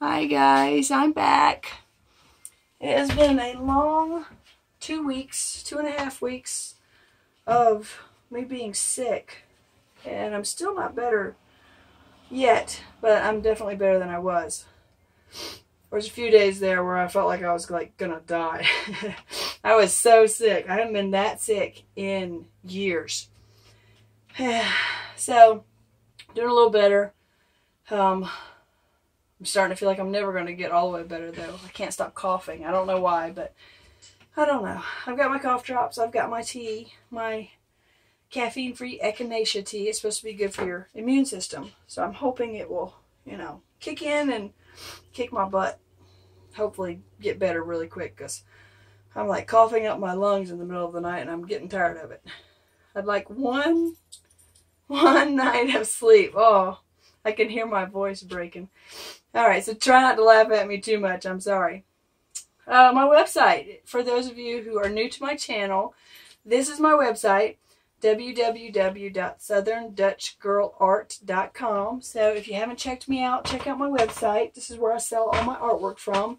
Hi guys, I'm back. It has been a long 2 weeks, 2.5 weeks of me being sick. And I'm still not better yet, but I'm definitely better than I was. There was a few days there where I felt like I was gonna die. I was so sick. I haven't been that sick in years. So, doing a little better. I'm starting to feel like I'm never going to get all the way better, though. I can't stop coughing. I don't know why, but I don't know. I've got my cough drops. I've got my tea, my caffeine-free echinacea tea. It's supposed to be good for your immune system. So I'm hoping it will, kick in and kick my butt. Hopefully get better really quick, because I'm like coughing up my lungs in the middle of the night, and I'm getting tired of it. I'd like one night of sleep. Oh, I can hear my voice breaking. Alright, so try not to laugh at me too much. I'm sorry. My website, for those of you who are new to my channel, this is my website, www.southerndutchgirlart.com. So if you haven't checked me out, check out my website. This is where I sell all my artwork from.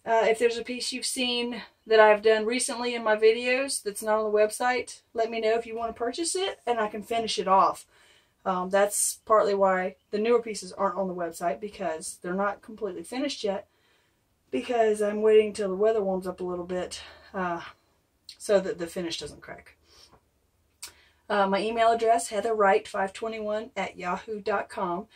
If there's a piece you've seen that I've done recently in my videos that's not on the website, let me know if you want to purchase it, and I can finish it off. That's partly why the newer pieces aren't on the website, because they're not completely finished yet, because I'm waiting till the weather warms up a little bit so that the finish doesn't crack. My email address, heatherwright521@yahoo.com.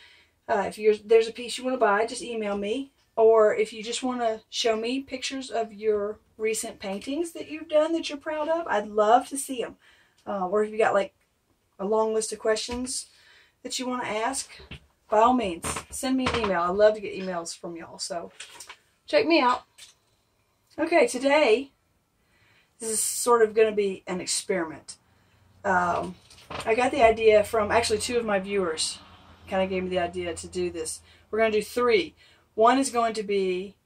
If there's a piece you want to buy, just email me. Or if you just want to show me pictures of your recent paintings that you've done that you're proud of, I'd love to see them. Or if you got like a long list of questions that you want to ask, by all means, send me an email. I love to get emails from y'all, so check me out. Okay, today, this is sort of going to be an experiment. I got the idea from, actually, 2 of my viewers kind of gave me the idea to do this. We're going to do 3. One is going to be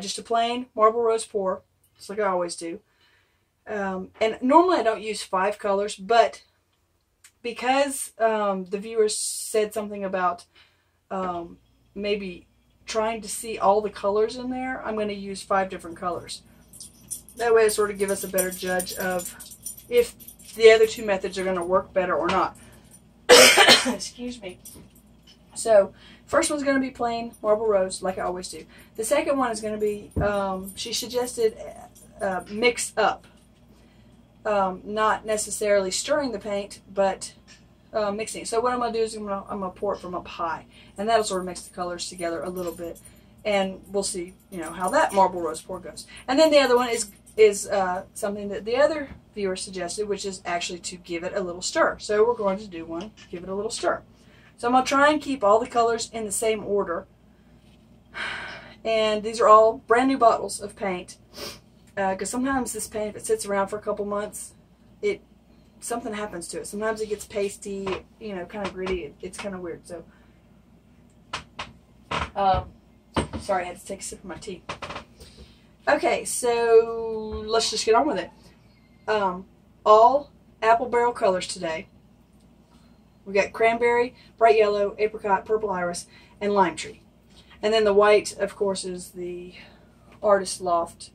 just a plain marble rose pour, just like I always do. And normally I don't use 5 colors, but because the viewers said something about maybe trying to see all the colors in there, I'm going to use 5 different colors. That way it sort of give us a better judge of if the other 2 methods are going to work better or not. Excuse me. So, first one's going to be plain marble rose, like I always do. The second one is going to be, she suggested mix up. Not necessarily stirring the paint, but mixing. So what I'm going to do is I'm going to pour it from up high. And that'll sort of mix the colors together a little bit. And we'll see, how that marble rose pour goes. And then the other one is something that the other viewer suggested, which is actually to give it a little stir. So we're going to do one, give it a little stir. So I'm going to try and keep all the colors in the same order. And these are all brand new bottles of paint. Because sometimes this paint, if it sits around for a couple months, something happens to it. Sometimes it gets pasty, kind of gritty. It's kind of weird. So, sorry, I had to take a sip of my tea. Okay, so let's just get on with it. All apple barrel colors today. We got cranberry, bright yellow, apricot, purple iris, and lime tree. And then the white, of course, is the Artist Loft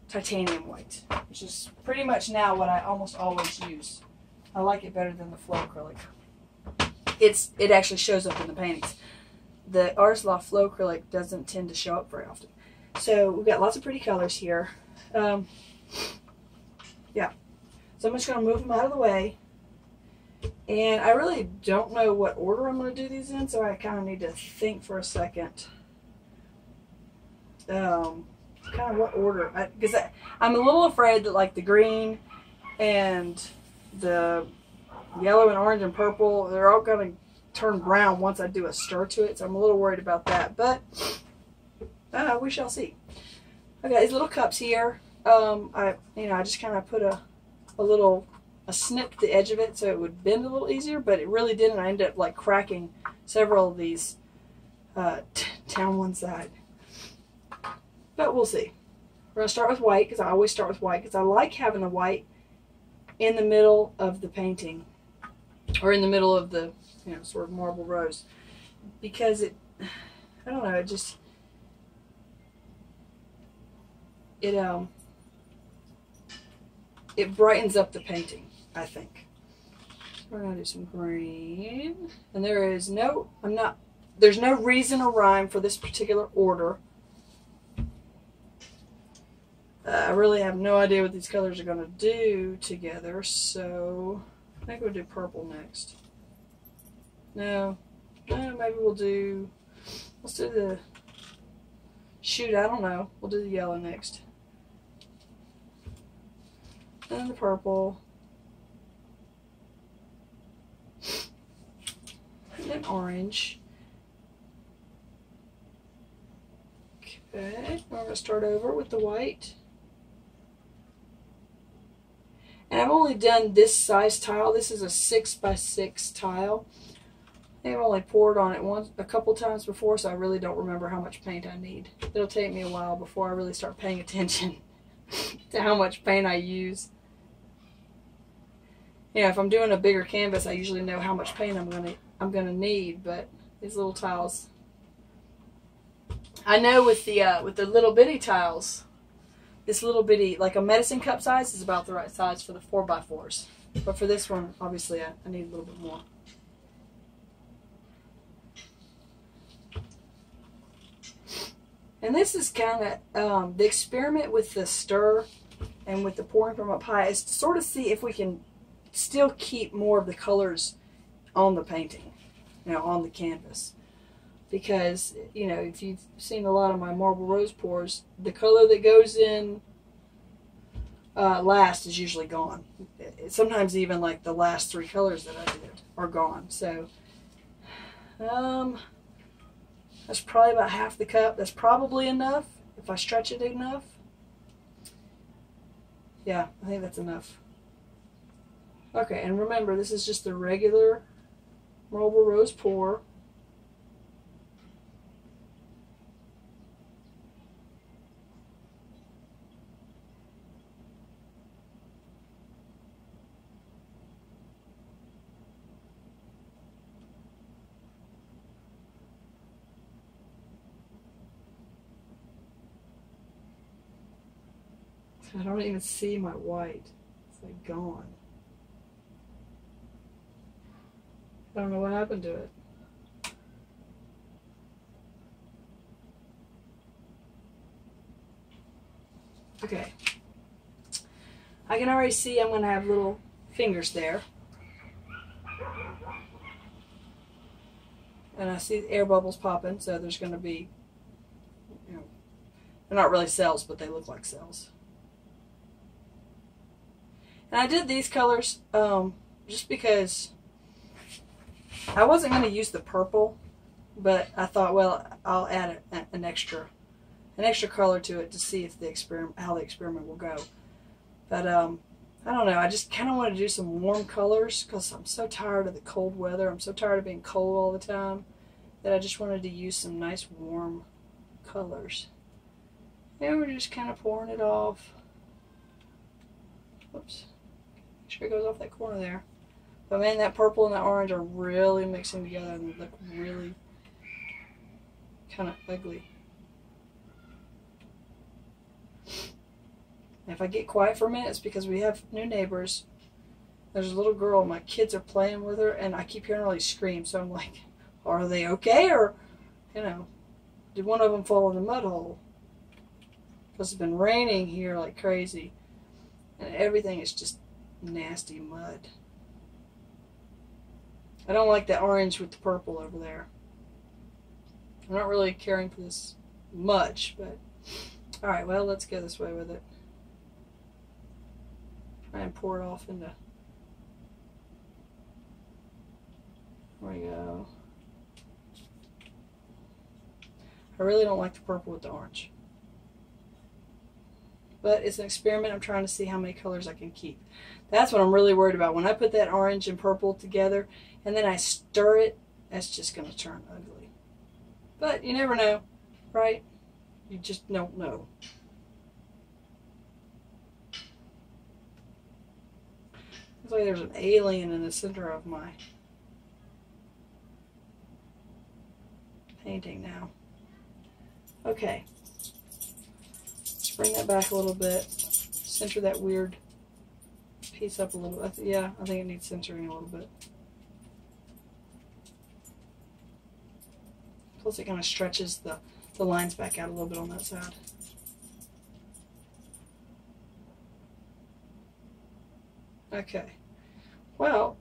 titanium white, which is pretty much now what I almost always use. I like it better than the flow acrylic. It actually shows up in the paintings. The Artist Loft flow acrylic doesn't tend to show up very often. So we've got lots of pretty colors here. Yeah. So I'm just going to move them out of the way. And I really don't know what order I'm going to do these in, so I kind of need to think for a second. Kind of what order, because I'm a little afraid that like the green and the yellow and orange and purple, they're all going to turn brown once I do a stir to it, so I'm a little worried about that, but we shall see. I got these little cups here. I just kind of put a snip to the edge of it so it would bend a little easier, but it really didn't. I ended up like cracking several of these down one side. But we'll see. We're going to start with white, because I always start with white, because I like having the white in the middle of the painting, or in the middle of the, sort of marble rose, because I don't know, it brightens up the painting, I think. We're gonna do some green, and there's no reason or rhyme for this particular order. I really have no idea what these colors are gonna do together, so I think we'll do purple next. No, maybe let's do the, shoot, I don't know. We'll do the yellow next. And the purple. And then orange. Okay, we're going to start over with the white. And I've only done this size tile. This is a 6x6 tile. I've only poured on it a couple times before, so I really don't remember how much paint I need. It'll take me a while before I really start paying attention to how much paint I use. You know, if I'm doing a bigger canvas, I usually know how much paint I'm gonna need, but these little tiles, I know with the little bitty tiles, this little bitty, like a medicine cup size, is about the right size for the 4x4s. But for this one, obviously, I need a little bit more. And this is kind of the experiment with the stir and with the pouring from up high is to sort of see if we can still keep more of the colors on the painting, you know, on the canvas. Because, you know, if you've seen a lot of my marble rose pours, the color that goes in last is usually gone. Sometimes even like the last 3 colors that I did are gone. So, that's probably about half the cup. That's probably enough if I stretch it enough. Yeah, I think that's enough. Okay, and remember, this is just the regular marble rose pour. I don't even see my white. It's like gone. I don't know what happened to it. Okay. I can already see I'm going to have little fingers there. And I see the air bubbles popping, so there's going to be, you know, they're not really cells, but they look like cells. And I did these colors just because I wasn't going to use the purple, but I thought, well, I'll add an extra color to it to see if how the experiment will go. But I don't know. I just kind of want to do some warm colors because I'm so tired of the cold weather. I'm so tired of being cold all the time that I just wanted to use some nice warm colors. And we're just kind of pouring it off. Whoops. Make sure it goes off that corner there. But man, that purple and that orange are really mixing together and look really kind of ugly. And if I get quiet for a minute, it's because we have new neighbors. There's a little girl, my kids are playing with her, and I keep hearing all these screams. So I'm like, are they okay? Or, you know, did one of them fall in the mud hole? Because it's been raining here like crazy. And everything is just nasty mud. I don't like that orange with the purple over there. I'm not really caring for this much, but alright, well, let's go this way with it. Try and pour it off into. There we go. I really don't like the purple with the orange. But it's an experiment. I'm trying to see how many colors I can keep. That's what I'm really worried about. When I put that orange and purple together and then I stir it, that's just going to turn ugly. But you never know, right? You just don't know. Looks like there's an alien in the center of my painting now. Okay. Bring that back a little bit. Center that weird piece up a little bit. Yeah, I think it needs centering a little bit. Plus it kind of stretches the lines back out a little bit on that side. Okay. Well,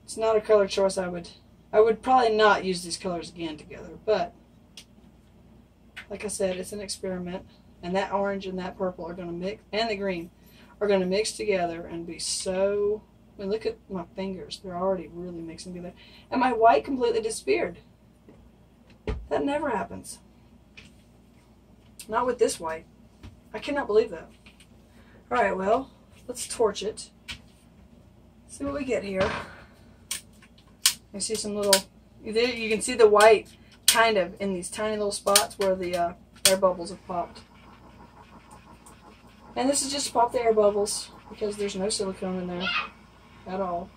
it's not a color choice I would probably not use these colors again together, but like I said, it's an experiment, and that orange and that purple are going to mix, and the green are going to mix together and be so, I mean, look at my fingers, they're already really mixing together, and my white completely disappeared. That never happens. Not with this white. I cannot believe that. Alright, well, let's torch it. See what we get here. You see some little, you can see the white kind of in these tiny little spots where the air bubbles have popped. And this is just to pop the air bubbles because there's no silicone in there at all.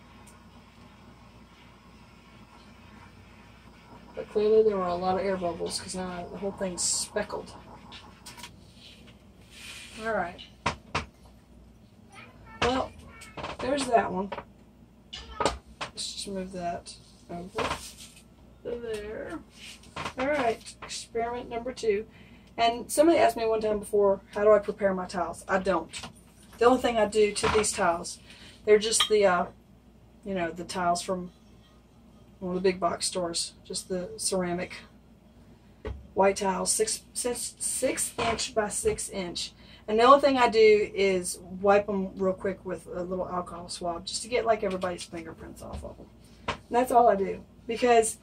But clearly there were a lot of air bubbles because now the whole thing's speckled. Alright. Well, there's that one. Let's just move that over to there. Alright, experiment number 2. And somebody asked me one time before, how do I prepare my tiles? I don't. The only thing I do to these tiles, they're just the, you know, the tiles from one of the big box stores. Just the ceramic white tiles, 6 inch by 6 inch. And the only thing I do is wipe them real quick with a little alcohol swab just to get like everybody's fingerprints off of them. And that's all I do. Because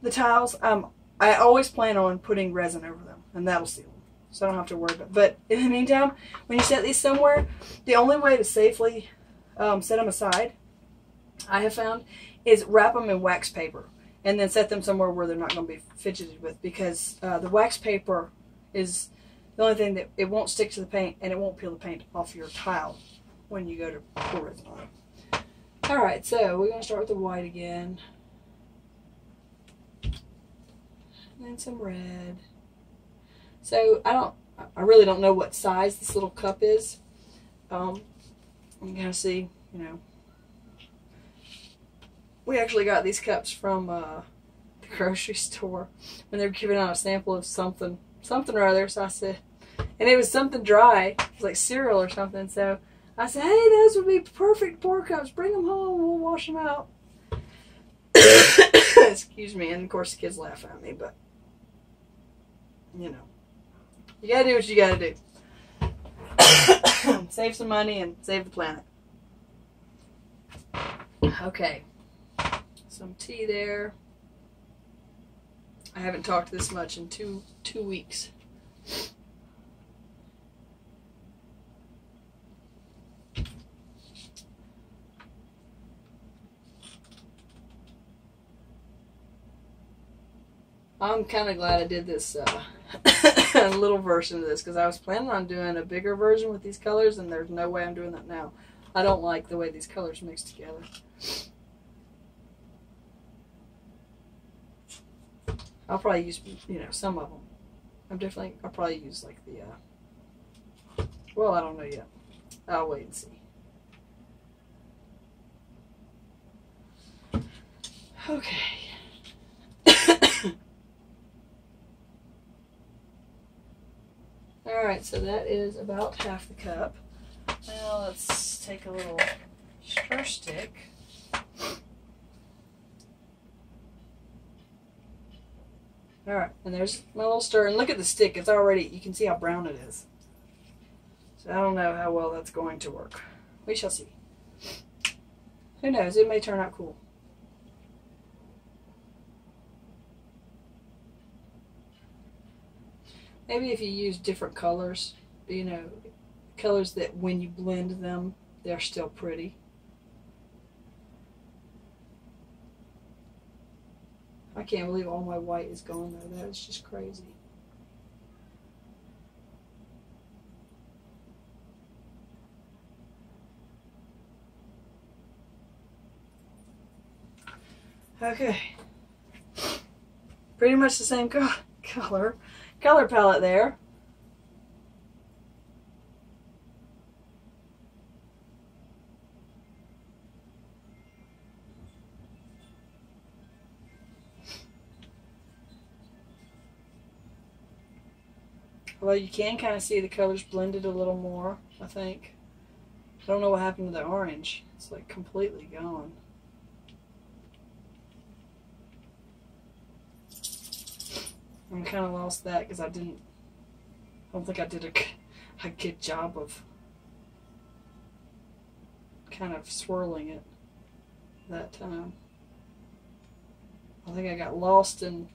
the tiles, I always plan on putting resin over them, and that'll seal them. So I don't have to worry about it. But in the meantime, when you set these somewhere, the only way to safely set them aside, I have found, is wrap them in wax paper. And then set them somewhere where they're not going to be fidgeted with. Because the wax paper is the only thing that it won't stick to the paint, and it won't peel the paint off your tile when you go to pour resin on it. Alright, so we're going to start with the white again. And then some red. So I really don't know what size this little cup is. You can kind of see, you know. We actually got these cups from the grocery store when they were giving out a sample of something or other. So I said, and it was something dry, it was like cereal or something. So I said, hey, those would be perfect pour cups. Bring them home. We'll wash them out. Excuse me. And of course the kids laugh at me, but you know, you gotta do what you gotta do. Save some money and save the planet. Okay. Some tea there. I haven't talked this much in two weeks. I'm kind of glad I did this little version of this because I was planning on doing a bigger version with these colors, and there's no way I'm doing that now. I don't like the way these colors mix together. I'll probably use, you know, some of them. I'll probably use like the, well, I don't know yet. I'll wait and see. Okay. Alright, so that is about half the cup. Now let's take a little stir stick. Alright, and there's my little stir. And look at the stick. It's already, you can see how brown it is. So I don't know how well that's going to work. We shall see. Who knows? It may turn out cool. Maybe if you use different colors, you know, colors that when you blend them, they're still pretty. I can't believe all my white is gone though. That is just crazy. Okay. Pretty much the same color. color palette there. Well, you can kind of see the colors blended a little more, I think. I don't know what happened to the orange. It's like completely gone. I kind of lost that because I don't think I did a good job of kind of swirling it that time. I think I got lost in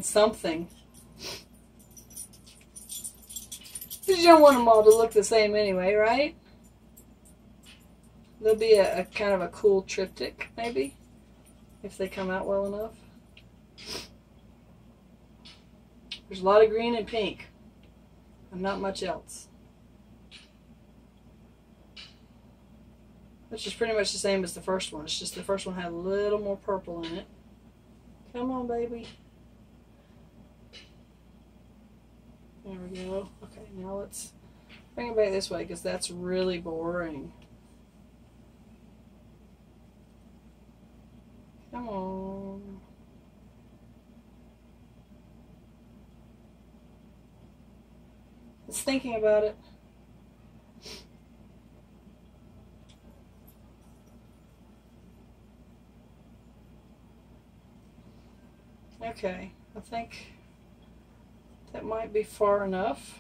something. But you don't want them all to look the same anyway, right? There'll be a kind of a cool triptych, maybe, if they come out well enough. There's a lot of green and pink, and not much else. Which is pretty much the same as the first one. It's just the first one had a little more purple in it. Come on, baby. There we go. Okay, now let's bring it back this way because that's really boring. Come on. Just thinking about it. Okay, I think that might be far enough.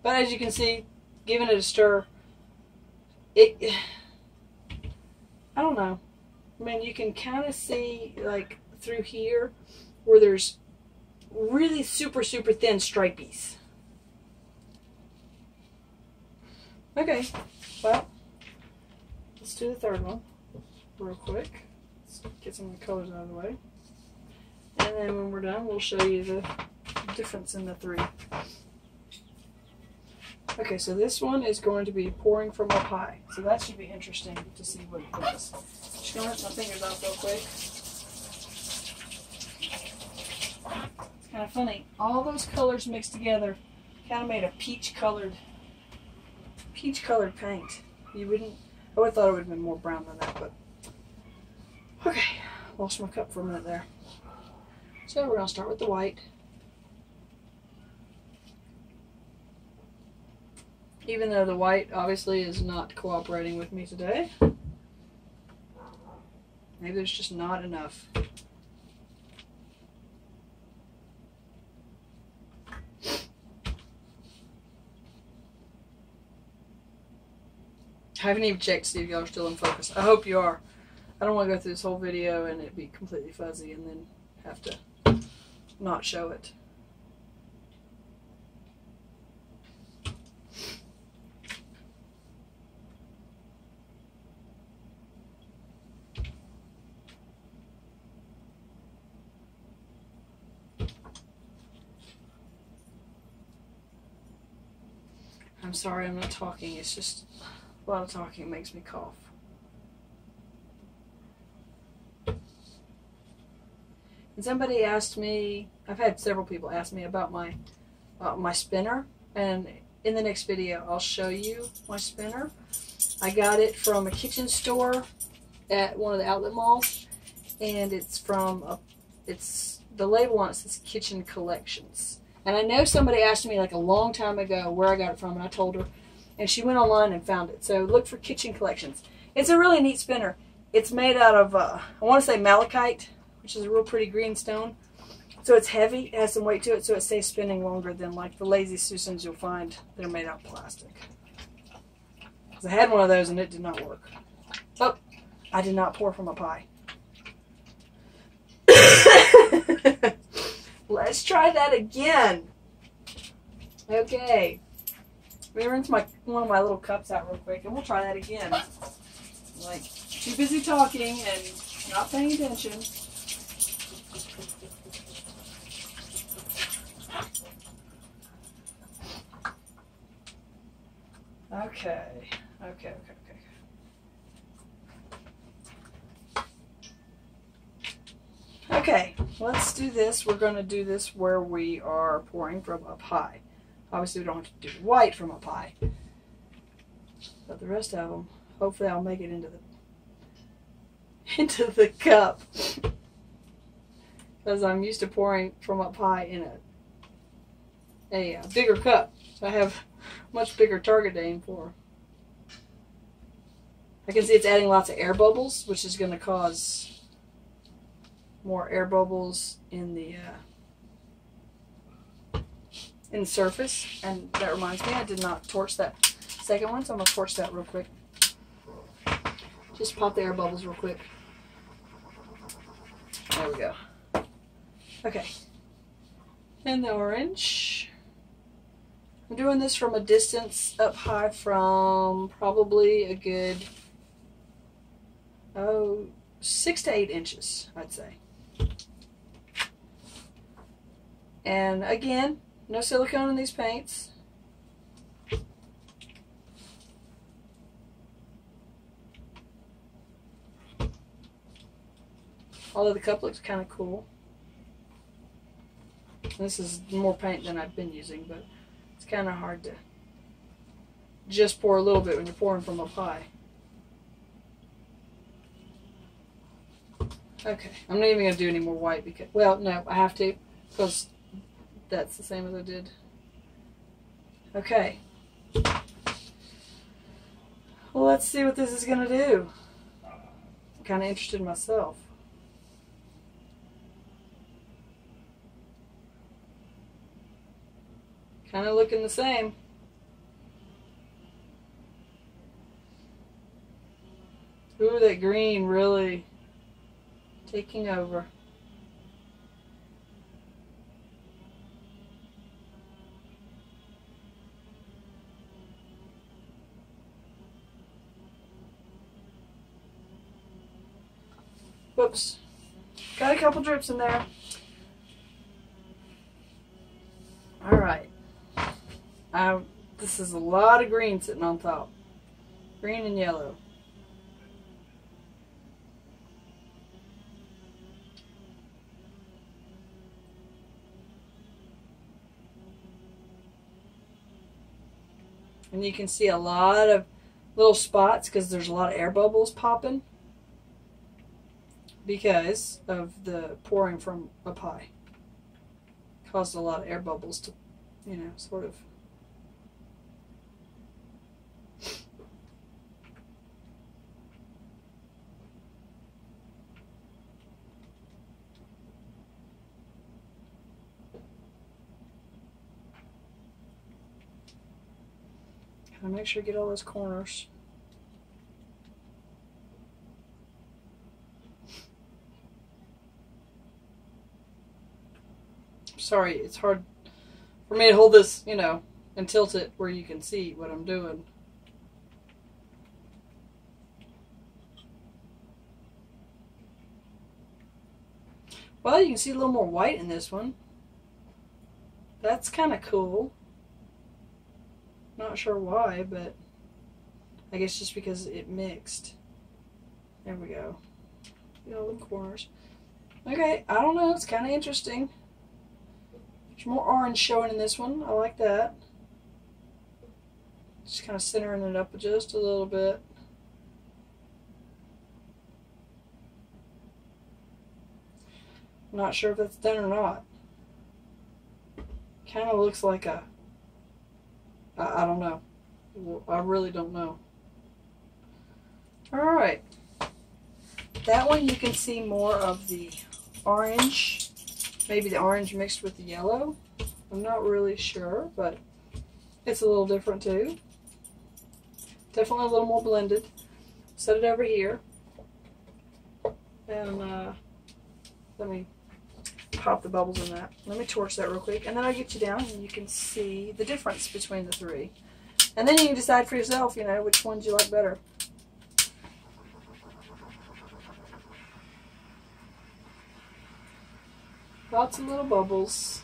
But as you can see, giving it a stir, I don't know. I mean, you can kind of see, like, through here, where there's really super, super thin stripies. Okay, well, let's do the third one real quick. Let's get some of the colors out of the way. And then when we're done, we'll show you the difference in the three. Okay, so this one is going to be pouring from a pie. So that should be interesting to see what it does. Just going to rinse my fingers off real quick. It's kind of funny. All those colors mixed together kind of made a peach-colored paint. You wouldn't... I would have thought it would have been more brown than that, but... Okay, lost my cup for a minute there. So we're going to start with the white. Even though the white obviously is not cooperating with me today. Maybe there's just not enough. I haven't even checked to see if y'all are still in focus. I hope you are. I don't want to go through this whole video and it be completely fuzzy and then have to not show it. I'm sorry I'm not talking, it's just a lot of talking makes me cough. And somebody asked me, I've had several people ask me about my spinner, and in the next video I'll show you my spinner. I got it from a kitchen store at one of the outlet malls, and it's from the label on it says Kitchen Collections. And I know somebody asked me like a long time ago where I got it from, and I told her, and she went online and found it. So look for Kitchen Collections. It's a really neat spinner. It's made out of I want to say malachite, which is a real pretty green stone. So it's heavy, it has some weight to it, so it stays spinning longer than like the Lazy Susans you'll find that are made out of plastic. Because I had one of those and it did not work. Oh, I did not pour from a pie. Let's try that again. Okay. Let me rinse one of my little cups out real quick and we'll try that again. Like, too busy talking and not paying attention. Okay. Okay, let's do this. We're going to do this where we are pouring from up high. Obviously, we don't have to do white from up high. But the rest of them, hopefully I'll make it into the cup. Because I'm used to pouring from up high in a bigger cup. So I have a much bigger target to aim for. I can see it's adding lots of air bubbles, which is going to cause more air bubbles in the surface. And that reminds me, I did not torch that second one, so I'm going to torch that real quick. Just pop the air bubbles real quick. There we go. Okay. And the orange. I'm doing this from a distance up high from probably a good 6 to 8 inches, I'd say. And again, no silicone in these paints. Although the cup looks kind of cool. This is more paint than I've been using, but it's kind of hard to just pour a little bit when you're pouring from up high. Okay, I'm not even going to do any more white because, well, no, I have to because that's the same as I did. Okay. Well, let's see what this is going to do. I'm kind of interested myself. Kind of looking the same. Ooh, that green really taking over. Whoops. Got a couple drips in there. Alright. This is a lot of green sitting on top. Green and yellow. And you can see a lot of little spots because there's a lot of air bubbles popping because of the pouring from up high. Caused a lot of air bubbles to, you know, sort of. Gotta make sure I get all those corners. Sorry, it's hard for me to hold this, you know, and tilt it where you can see what I'm doing. Well, you can see a little more white in this one. That's kind of cool. Not sure why, but I guess just because it mixed. There we go. You know, the corners. Okay, I don't know. It's kind of interesting. There's more orange showing in this one. I like that. Just kind of centering it up just a little bit. I'm not sure if that's done or not. Kind of looks like a... I don't know. I really don't know. Alright. That one you can see more of the orange. Maybe the orange mixed with the yellow. I'm not really sure, but it's a little different too. Definitely a little more blended. Set it over here. And let me pop the bubbles in that. Let me torch that real quick. And then I'll get you down and you can see the difference between the three. And then you can decide for yourself, you know, which ones you like better. Lots of little bubbles.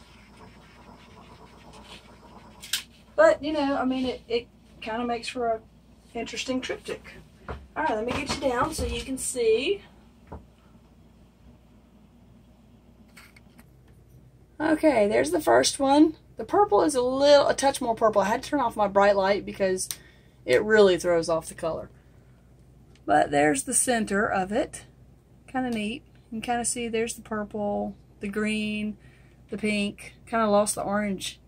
But, you know, I mean, it kind of makes for an interesting triptych. Alright, let me get you down so you can see. Okay, there's the first one. The purple is a touch more purple. I had to turn off my bright light because it really throws off the color. But there's the center of it. Kind of neat. You can kind of see there's the purple, the green, the pink. Kind of lost the orange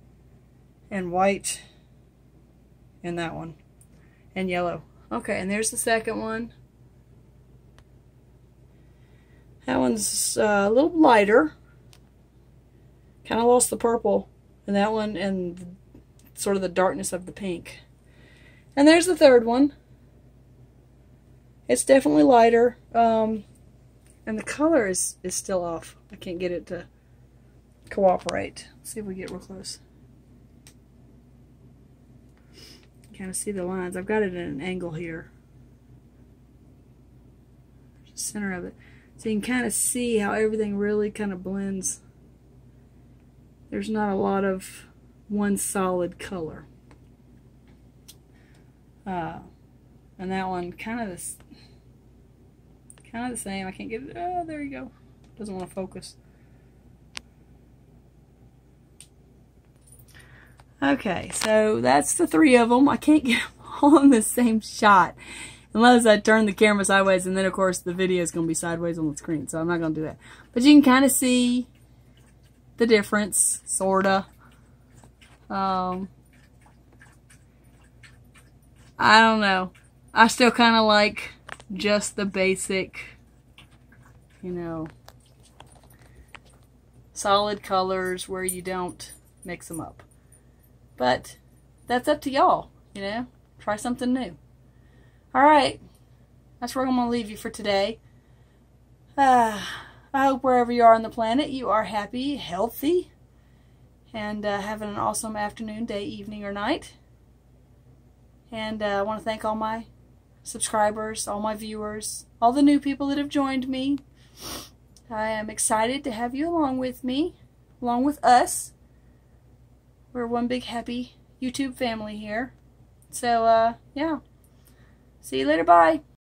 and white in that one. And yellow. Okay, and there's the second one. That one's a little lighter. Kind of lost the purple in that one and sort of the darkness of the pink. And there's the third one. It's definitely lighter. And the color is still off. I can't get it to cooperate. Let's see if we get real close. You kind of see the lines. I've got it at an angle here. There's the center of it. So you can kind of see how everything really kind of blends. There's not a lot of one solid color. And that one kind of the same. I can't get it. Oh, there you go. Doesn't want to focus. Okay, so that's the three of them. I can't get them all in the same shot unless I turn the camera sideways, and then of course the video is going to be sideways on the screen, so I'm not going to do that. But you can kind of see the difference, sorta. I don't know. I still kind of like just the basic, you know, solid colors where you don't mix them up. But that's up to y'all, you know. Try something new. Alright, that's where I'm going to leave you for today. I hope wherever you are on the planet you are happy, healthy, and having an awesome afternoon, day, evening, or night. And I want to thank all my subscribers, all my viewers, all the new people that have joined me. I am excited to have you along with me, along with us. We're one big happy YouTube family here. So, yeah. See you later. Bye.